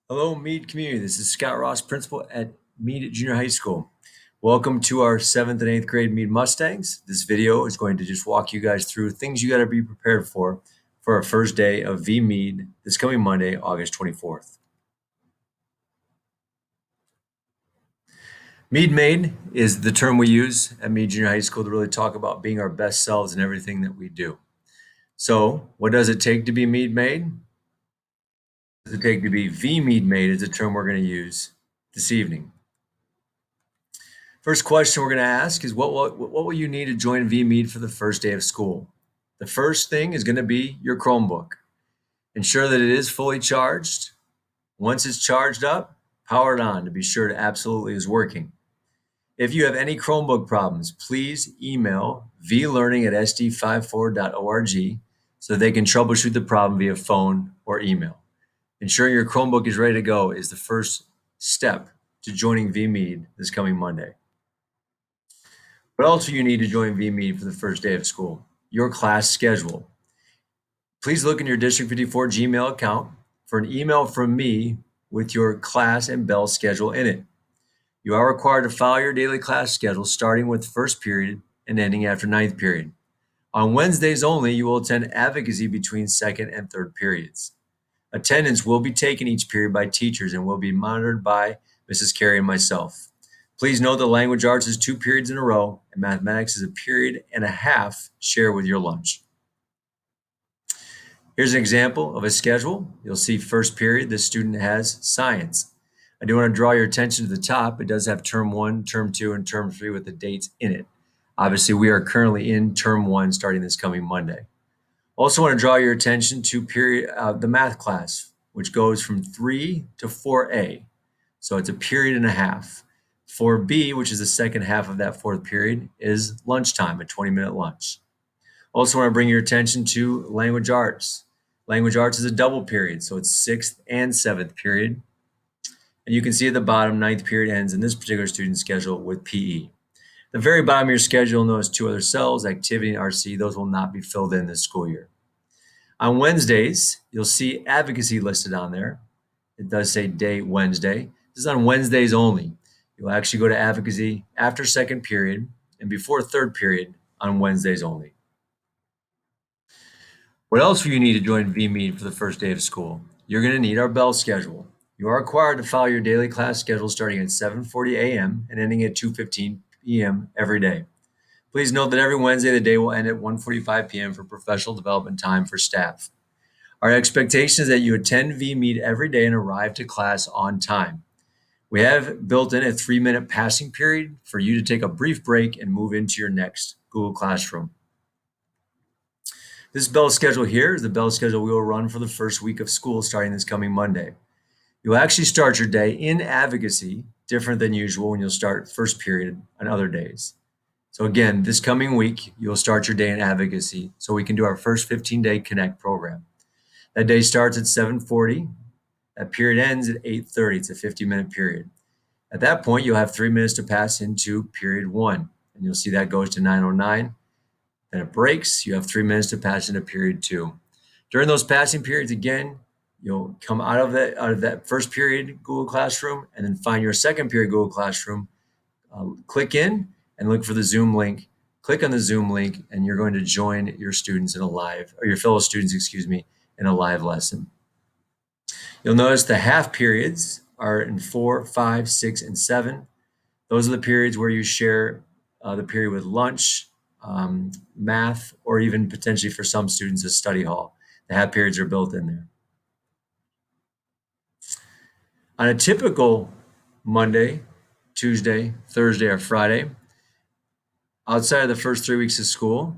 Hello, Mead community. This is Scott Ross, principal at Mead Junior High School. Welcome to our 7th and 8th grade Mead Mustangs. This video is going to just walk you guys through things you got to be prepared for our first day of V Mead this coming Monday, August 24th. MEADMADE is the term we use at Mead Junior High School to really talk about being our best selves in everything that we do. So, what does it take to be MEADMADE? What does it take to be V MEADMADE is the term we're going to use this evening. First question we're going to ask is what will you need to join V Mead for the first day of school? The first thing is going to be your Chromebook. Ensure that it is fully charged. Once it's charged up, power it on to be sure it absolutely is working. If you have any Chromebook problems, please email vlearning@sd54.org so they can troubleshoot the problem via phone or email. Ensuring your Chromebook is ready to go is the first step to joining V Mead this coming Monday. What else do you need to join V Mead for the first day of school? Your class schedule. Please look in your District 54 Gmail account for an email from me with your class and bell schedule in it. You are required to follow your daily class schedule starting with first period and ending after ninth period. On Wednesdays only, you will attend advocacy between second and third periods. Attendance will be taken each period by teachers and will be monitored by Mrs. Carey and myself. Please note that language arts is 2 periods in a row and mathematics is a period and a half share with your lunch. Here's an example of a schedule. You'll see first period, the student has science. I do want to draw your attention to the top. It does have term 1, term 2, and term 3 with the dates in it. Obviously, we are currently in term 1 starting this coming Monday. Also want to draw your attention to the math class, which goes from 3 to 4A. So it's a period and a half. 4B, which is the second half of that fourth period, is lunchtime, a 20-minute lunch. Also want to bring your attention to language arts. Language arts is a double period, so it's 6th and 7th period. And you can see at the bottom, 9th period ends in this particular student schedule with PE. The very bottom of your schedule, notice 2 other cells, activity and RC. Those will not be filled in this school year. On Wednesdays, you'll see advocacy listed on there. It does say day Wednesday. This is on Wednesdays only. You'll actually go to advocacy after second period and before third period on Wednesdays only. What else will you need to join V Mead for the first day of school? You're going to need our bell schedule. You are required to follow your daily class schedule starting at 7:40 a.m. and ending at 2:15 p.m. every day. Please note that every Wednesday the day will end at 1:45 p.m. for professional development time for staff. Our expectation is that you attend V Mead every day and arrive to class on time. We have built in a 3-minute passing period for you to take a brief break and move into your next Google Classroom. This bell schedule here is the bell schedule we will run for the first week of school starting this coming Monday. You'll actually start your day in advocacy, different than usual when you'll start first period on other days. So again, this coming week, you'll start your day in advocacy so we can do our first 15-day Connect program. That day starts at 7:40. That period ends at 8:30. It's a 50-minute period. At that point, you'll have 3 minutes to pass into period 1, and you'll see that goes to 9:09. Then it breaks. You have 3 minutes to pass into period 2. During those passing periods, again, you'll come out of that first period Google Classroom and then find your second period Google Classroom. Click in and look for the Zoom link. Click on the Zoom link, and you're going to join your students in a live, or your fellow students, in a live lesson. You'll notice the half periods are in 4, 5, 6, and 7. Those are the periods where you share the period with lunch, math, or even potentially for some students a study hall. The half periods are built in there. On a typical Monday, Tuesday, Thursday, or Friday, outside of the first 3 weeks of school,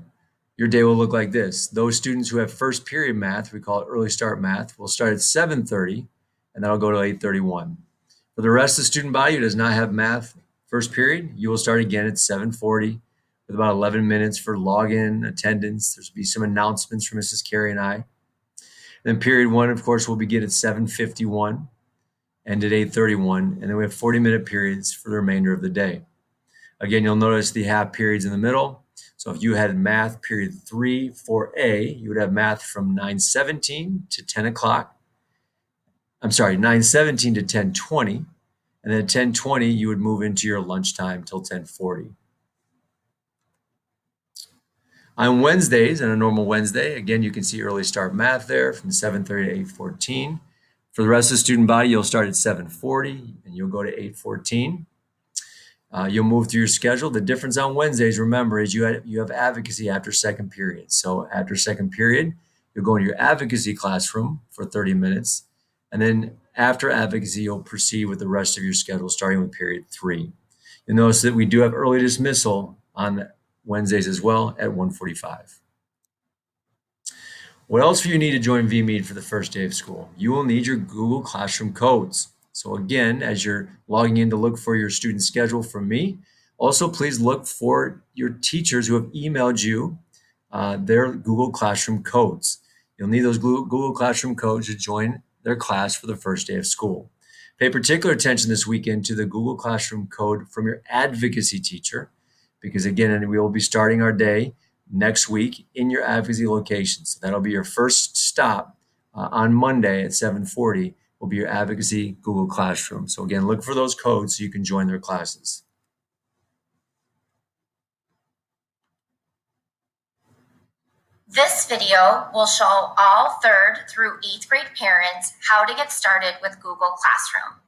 your day will look like this. Those students who have first period math, we call it early start math, will start at 7:30, and that'll go to 8:31. For the rest of the student body who does not have math first period, you will start again at 7:40 with about 11 minutes for login, attendance. There's be some announcements from Mrs. Carey and I. And then period 1, of course, will begin at 7:51, end at 8:31, and then we have 40-minute periods for the remainder of the day. Again, you'll notice the half periods in the middle. So if you had math period 3 for A, you would have math from 9:17 to 10 o'clock. I'm sorry, 9:17 to 10:20. And then at 10:20, you would move into your lunchtime till 10:40. On Wednesdays, and a normal Wednesday, again, you can see early start math there from 7:30 to 8:14. For the rest of the student body, you'll start at 7:40 and you'll go to 8:14. You'll move through your schedule. The difference on Wednesdays, remember, is you have advocacy after second period. So after second period, you'll go into your advocacy classroom for 30 minutes. And then after advocacy, you'll proceed with the rest of your schedule, starting with period 3. You'll notice that we do have early dismissal on Wednesdays as well at 1:45. What else do you need to join V Mead for the first day of school? You will need your Google Classroom codes. So again, as you're logging in to look for your student schedule from me, also please look for your teachers who have emailed you their Google Classroom codes. You'll need those Google Classroom codes to join their class for the first day of school. Pay particular attention this weekend to the Google Classroom code from your advocacy teacher, because again, we will be starting our day next week in your advocacy location. So that'll be your first stop on Monday at 7:40 will be your advocacy Google Classroom. So again, look for those codes so you can join their classes. This video will show all 3rd through 8th grade parents how to get started with Google Classroom.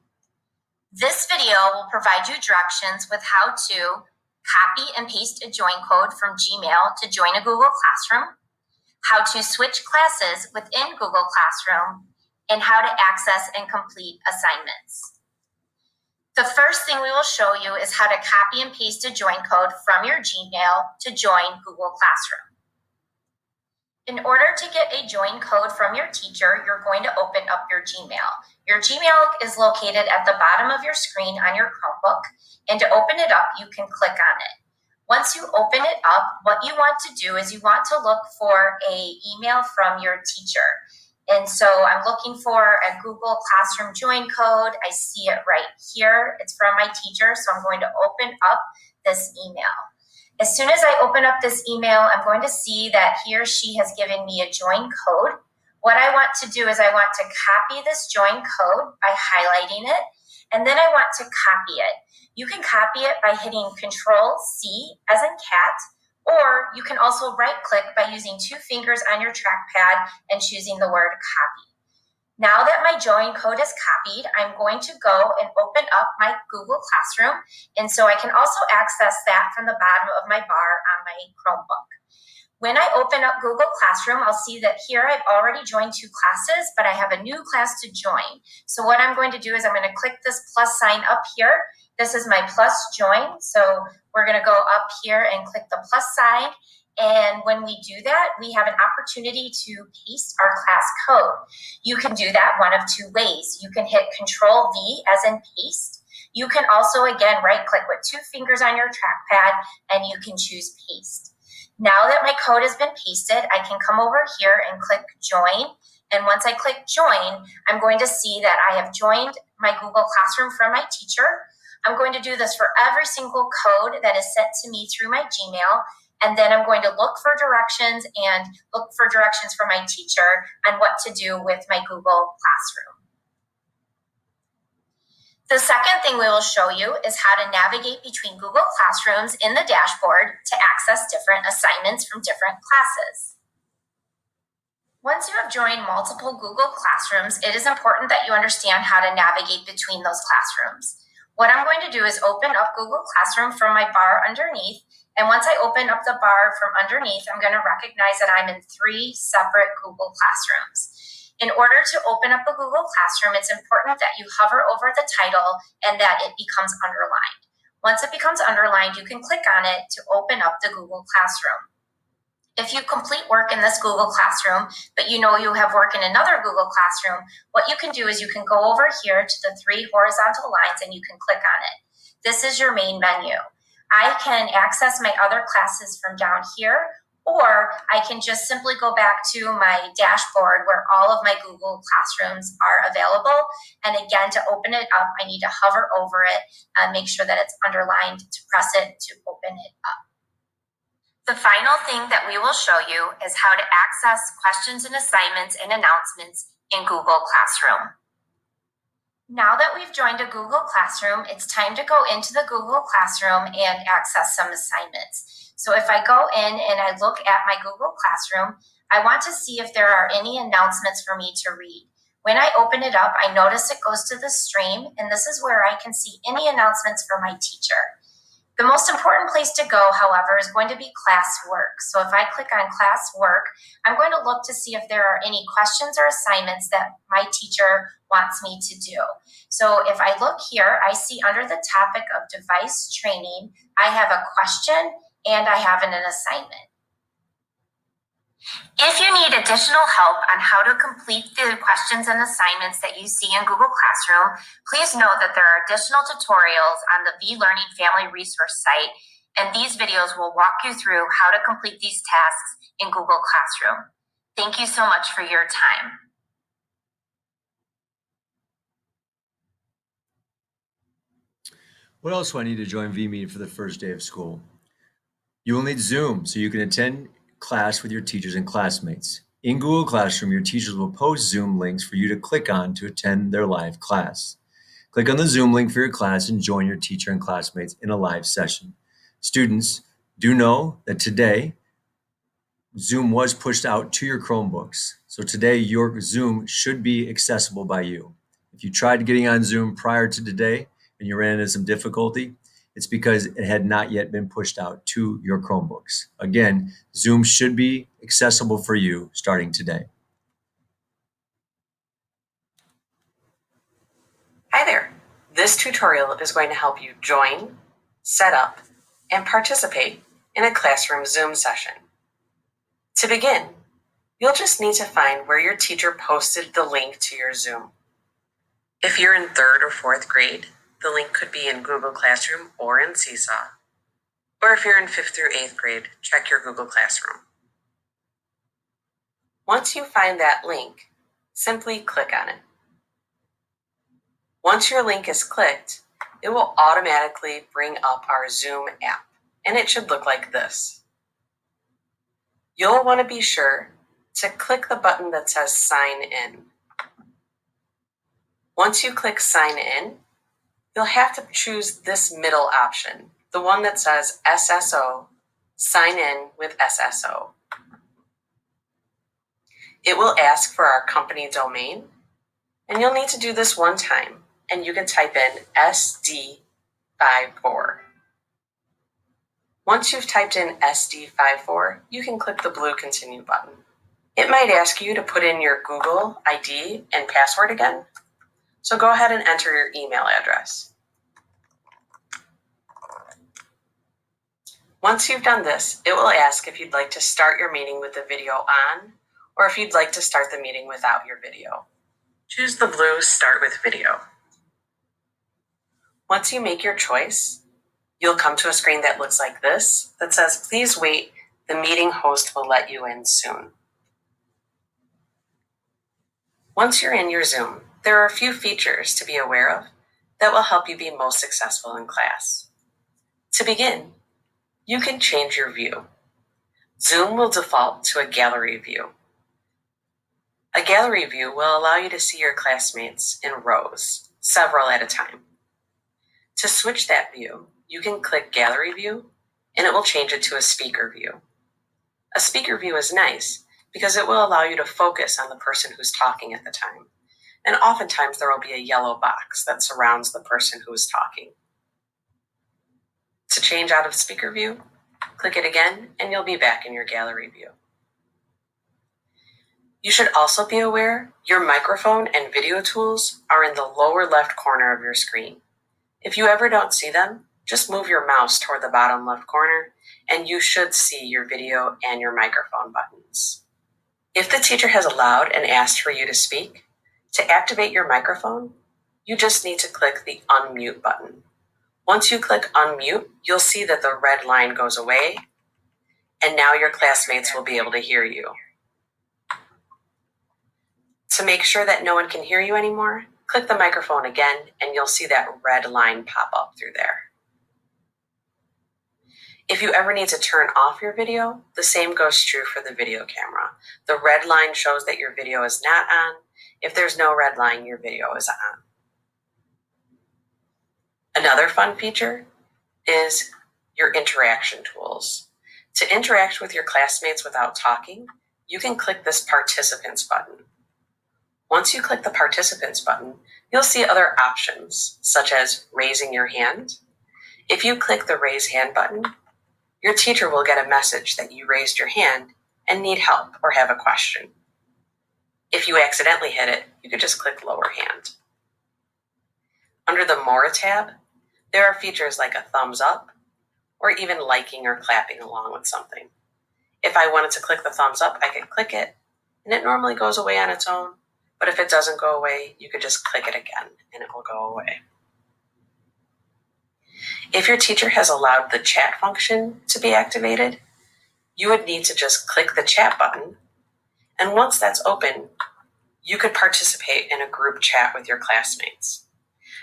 This video will provide you directions with how to copy and paste a join code from Gmail to join a Google Classroom, how to switch classes within Google Classroom, and how to access and complete assignments. The first thing we will show you is how to copy and paste a join code from your Gmail to join Google Classroom. In order to get a join code from your teacher, you're going to open up your Gmail. Your Gmail is located at the bottom of your screen on your Chromebook, and to open it up, you can click on it. Once you open it up, what you want to do is you want to look for an email from your teacher. And so I'm looking for a Google Classroom join code. I see it right here. It's from my teacher, so I'm going to open up this email. As soon as I open up this email, I'm going to see that he or she has given me a join code. What I want to do is I want to copy this join code by highlighting it, and then I want to copy it. You can copy it by hitting Control-C as in cat, or you can also right-click by using 2 fingers on your trackpad and choosing the word copy. Now that my join code is copied, I'm going to go and open up my Google Classroom, and so I can also access that from the bottom of my bar on my Chromebook. When I open up Google Classroom, I'll see that here I've already joined 2 classes, but I have a new class to join. So what I'm going to do is I'm going to click this plus sign up here. This is my plus join, so we're going to go up here and click the plus sign. And when we do that, we have an opportunity to paste our class code. You can do that one of 2 ways. You can hit Control-V as in paste. You can also, again, right-click with 2 fingers on your trackpad, and you can choose paste. Now that my code has been pasted, I can come over here and click Join. And once I click Join, I'm going to see that I have joined my Google Classroom from my teacher. I'm going to do this for every single code that is sent to me through my Gmail. And then I'm going to look for directions from my teacher on what to do with my Google Classroom. The second thing we will show you is how to navigate between Google Classrooms in the dashboard to access different assignments from different classes. Once you have joined multiple Google Classrooms, it is important that you understand how to navigate between those classrooms. What I'm going to do is open up Google Classroom from my bar underneath. And once I open up the bar from underneath, I'm going to recognize that I'm in 3 separate Google Classrooms. In order to open up a Google Classroom, it's important that you hover over the title and that it becomes underlined. Once it becomes underlined, you can click on it to open up the Google Classroom. If you complete work in this Google Classroom, but you know you have work in another Google Classroom, what you can do is you can go over here to the 3 horizontal lines and you can click on it. This is your main menu. I can access my other classes from down here, or I can just simply go back to my dashboard where all of my Google Classrooms are available. And again, to open it up, I need to hover over it and make sure that it's underlined to press it to open it up. The final thing that we will show you is how to access questions and assignments and announcements in Google Classroom. Now that we've joined a Google Classroom, it's time to go into the Google Classroom and access some assignments. So if I go in and I look at my Google Classroom, I want to see if there are any announcements for me to read. When I open it up, I notice it goes to the stream, and this is where I can see any announcements for my teacher. The most important place to go, however, is going to be classwork. So if I click on classwork, I'm going to look to see if there are any questions or assignments that my teacher wants me to do. So if I look here, I see under the topic of device training, I have a question and I have an assignment. If you need additional help on how to complete the questions and assignments that you see in Google Classroom, please know that there are additional tutorials on the V Learning Family Resource site, and these videos will walk you through how to complete these tasks in Google Classroom. Thank you so much for your time. What else do I need to join V Mead for the first day of school? You will need Zoom so you can attend class with your teachers and classmates. In Google Classroom, your teachers will post Zoom links for you to click on to attend their live class. Click on the Zoom link for your class and join your teacher and classmates in a live session. Students, do know that today, Zoom was pushed out to your Chromebooks. So today, your Zoom should be accessible by you. If you tried getting on Zoom prior to today and you ran into some difficulty, it's because it had not yet been pushed out to your Chromebooks. Again, Zoom should be accessible for you starting today. Hi there. This tutorial is going to help you join, set up, and participate in a classroom Zoom session. To begin, you'll just need to find where your teacher posted the link to your Zoom. If you're in 3rd or 4th grade, the link could be in Google Classroom or in Seesaw. Or if you're in 5th through 8th grade, check your Google Classroom. Once you find that link, simply click on it. Once your link is clicked, it will automatically bring up our Zoom app, and it should look like this. You'll want to be sure to click the button that says Sign In. Once you click Sign In, you'll have to choose this middle option, the one that says SSO, Sign In with SSO. It will ask for our company domain, and you'll need to do this one time, and you can type in SD54. Once you've typed in SD54, you can click the blue Continue button. It might ask you to put in your Google ID and password again, so go ahead and enter your email address. Once you've done this, it will ask if you'd like to start your meeting with the video on, or if you'd like to start the meeting without your video. Choose the blue Start with Video. Once you make your choice, you'll come to a screen that looks like this that says, "Please wait, the meeting host will let you in soon." Once you're in your Zoom, there are a few features to be aware of that will help you be most successful in class. To begin, you can change your view. Zoom will default to a gallery view. A gallery view will allow you to see your classmates in rows, several at a time. To switch that view, you can click Gallery View, and it will change it to a speaker view. A speaker view is nice because it will allow you to focus on the person who's talking at the time. And oftentimes there will be a yellow box that surrounds the person who is talking. To change out of speaker view, click it again, and you'll be back in your gallery view. You should also be aware your microphone and video tools are in the lower left corner of your screen. If you ever don't see them, just move your mouse toward the bottom left corner, and you should see your video and your microphone buttons. If the teacher has allowed and asked for you to speak, to activate your microphone, you just need to click the unmute button. Once you click unmute, you'll see that the red line goes away, and now your classmates will be able to hear you. To make sure that no one can hear you anymore, click the microphone again, and you'll see that red line pop up through there. If you ever need to turn off your video, the same goes true for the video camera. The red line shows that your video is not on. If there's no red line, your video is on. Another fun feature is your interaction tools. To interact with your classmates without talking, you can click this Participants button. Once you click the Participants button, you'll see other options, such as raising your hand. If you click the Raise Hand button, your teacher will get a message that you raised your hand and need help or have a question. If you accidentally hit it, you could just click Lower Hand. Under the More tab, there are features like a thumbs up, or even liking or clapping along with something. If I wanted to click the thumbs up, I could click it, and it normally goes away on its own. But if it doesn't go away, you could just click it again, and it will go away. If your teacher has allowed the chat function to be activated, you would need to just click the chat button, and once that's open, you could participate in a group chat with your classmates.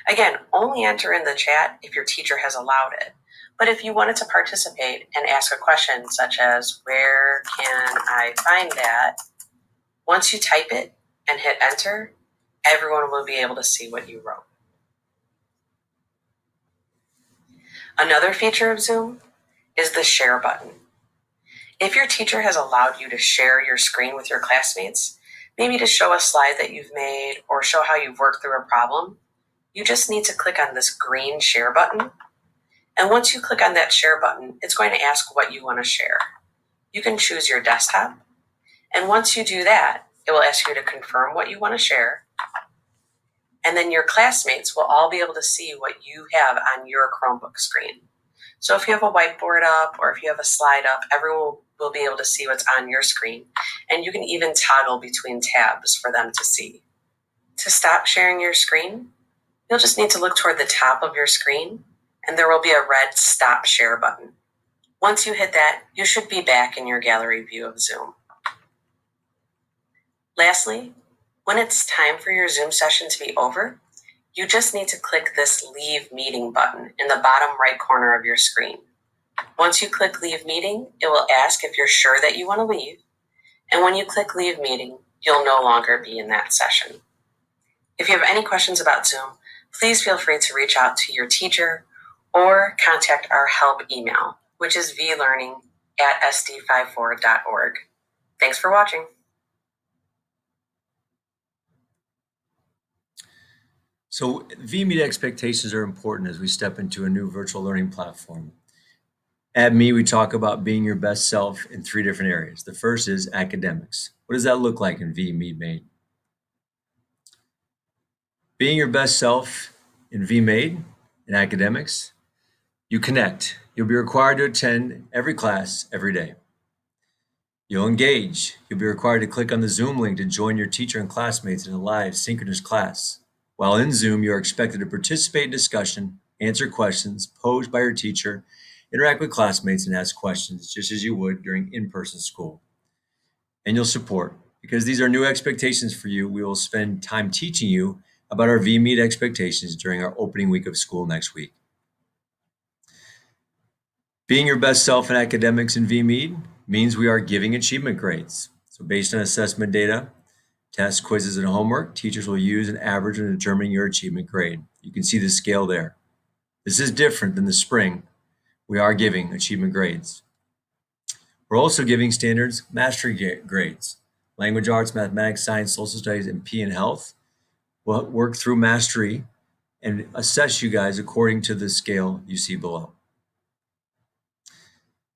Again, only enter in the chat if your teacher has allowed it. But if you wanted to participate and ask a question such as, where can I find that? Once you type it and hit enter, everyone will be able to see what you wrote. Another feature of Zoom is the share button. If your teacher has allowed you to share your screen with your classmates, maybe to show a slide that you've made or show how you've worked through a problem, you just need to click on this green share button. And once you click on that share button, it's going to ask what you want to share. You can choose your desktop. And once you do that, it will ask you to confirm what you want to share. And then your classmates will all be able to see what you have on your Chromebook screen. So if you have a whiteboard up or if you have a slide up, everyone will be able to see what's on your screen. And you can even toggle between tabs for them to see. To stop sharing your screen, you'll just need to look toward the top of your screen, and there will be a red Stop Share button. Once you hit that, you should be back in your gallery view of Zoom. Lastly, when it's time for your Zoom session to be over, you just need to click this Leave Meeting button in the bottom right corner of your screen. Once you click Leave Meeting, it will ask if you're sure that you want to leave, and when you click Leave Meeting, you'll no longer be in that session. If you have any questions about Zoom, please feel free to reach out to your teacher or contact our help email, which is vlearning@sd54.org. Thanks for watching. So V Mead expectations are important as we step into a new virtual learning platform. At Me, we talk about being your best self in 3 different areas. The first is academics. What does that look like in V MEADMADE? Being your best self in V MEADMADE in academics, you connect. You'll be required to attend every class every day. You'll engage. You'll be required to click on the Zoom link to join your teacher and classmates in a live synchronous class. While in Zoom, you are expected to participate in discussion, answer questions posed by your teacher, interact with classmates, and ask questions just as you would during in-person school. And you'll support. Because these are new expectations for you, we will spend time teaching you about our V Mead expectations during our opening week of school next week. Being your best self in academics in V Mead means we are giving achievement grades. So based on assessment data, tests, quizzes, and homework, teachers will use an average in determining your achievement grade. You can see the scale there. This is different than the spring. We are giving achievement grades. We're also giving standards mastery grades. Language arts, mathematics, science, social studies, and P and health will work through mastery and assess you guys according to the scale you see below.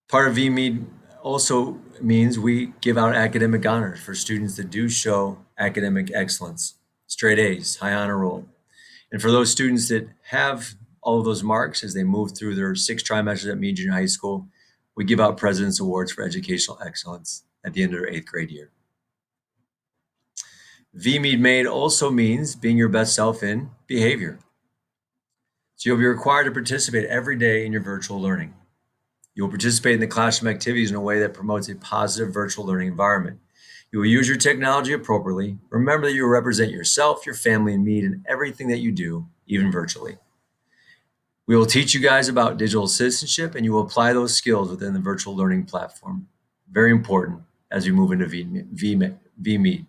Part of VMead also means we give out academic honors for students that do show academic excellence, straight A's, high honor roll. And for those students that have all of those marks as they move through their 6 trimesters at Mead Junior High School, we give out President's Awards for Educational Excellence at the end of their 8th grade year. MEADMADE also means being your best self in behavior. So you'll be required to participate every day in your virtual learning. You will participate in the classroom activities in a way that promotes a positive virtual learning environment. You will use your technology appropriately. Remember that you will represent yourself, your family, and Mead in everything that you do, even virtually. We will teach you guys about digital citizenship, and you will apply those skills within the virtual learning platform. Very important as we move into VMead.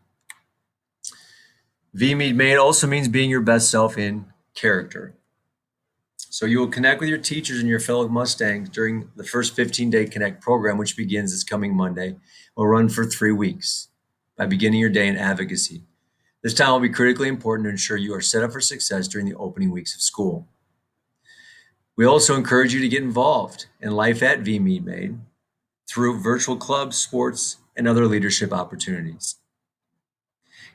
VMead also means being your best self in character. So you will connect with your teachers and your fellow Mustangs during the first 15-day Connect program, which begins this coming Monday. Will run for 3 weeks by beginning your day in advocacy. This time will be critically important to ensure you are set up for success during the opening weeks of school. We also encourage you to get involved in life at V MEADMADE through virtual clubs, sports, and other leadership opportunities.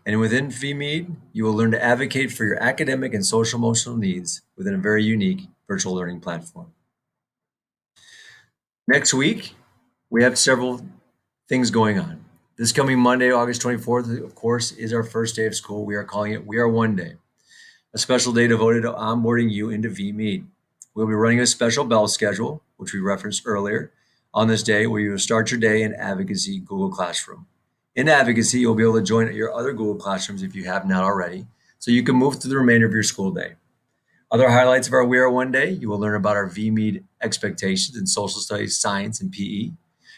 And within V Mead, you will learn to advocate for your academic and social emotional needs within a very unique virtual learning platform. Next week, we have several things going on. This coming Monday, August 24th, of course, is our first day of school. We are calling it We Are One Day, a special day devoted to onboarding you into V Mead. We'll be running a special bell schedule, which we referenced earlier, on this day where you will start your day in Advocacy Google Classroom. In Advocacy, you'll be able to join your other Google Classrooms if you have not already, so you can move through the remainder of your school day. Other highlights of our We Are One Day, you will learn about our V Mead expectations in social studies, science, and PE.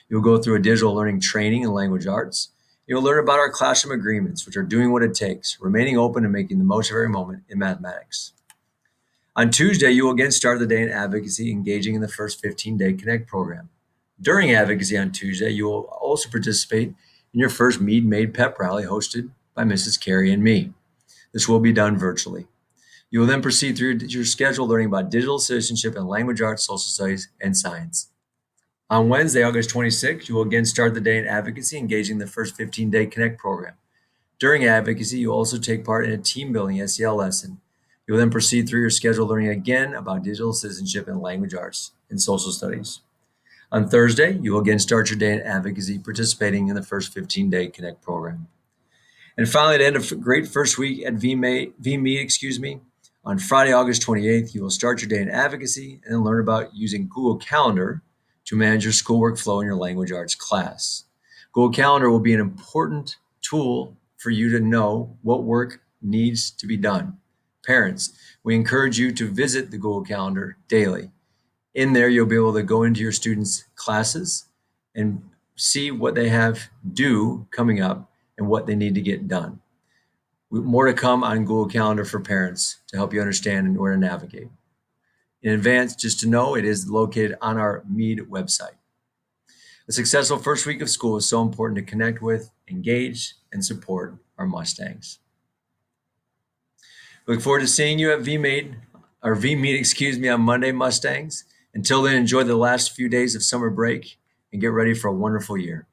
You'll go through a digital learning training in language arts. You'll learn about our classroom agreements, which are doing what it takes, remaining open and making the most of every moment in mathematics. On Tuesday, you will again start the day in advocacy, engaging in the first 15-day Connect program. During advocacy on Tuesday, you will also participate in your first MEADMADE pep rally hosted by Mrs. Carey and me. This will be done virtually. You will then proceed through your schedule learning about digital citizenship and language arts, social studies, and science. On Wednesday, August 26th, you will again start the day in advocacy, engaging in the first 15-day Connect program. During advocacy, you will also take part in a team building SEL lesson. You will then proceed through your schedule learning again about digital citizenship and language arts and social studies. On Thursday, you will again start your day in advocacy, participating in the first 15-day Connect program. And finally, at the end of a great first week at V Mead, on Friday, August 28th, you will start your day in advocacy and then learn about using Google Calendar to manage your schoolwork flow in your language arts class. Google Calendar will be an important tool for you to know what work needs to be done. Parents, we encourage you to visit the Google Calendar daily. In there, you'll be able to go into your students' classes and see what they have due coming up and what they need to get done. More to come on Google Calendar for parents to help you understand and where to navigate. In advance, just to know, it is located on our MEAD website. A successful first week of school is so important to connect with, engage, and support our Mustangs. Look forward to seeing you at V Mead on Monday, Mustangs. Until then, enjoy the last few days of summer break and get ready for a wonderful year.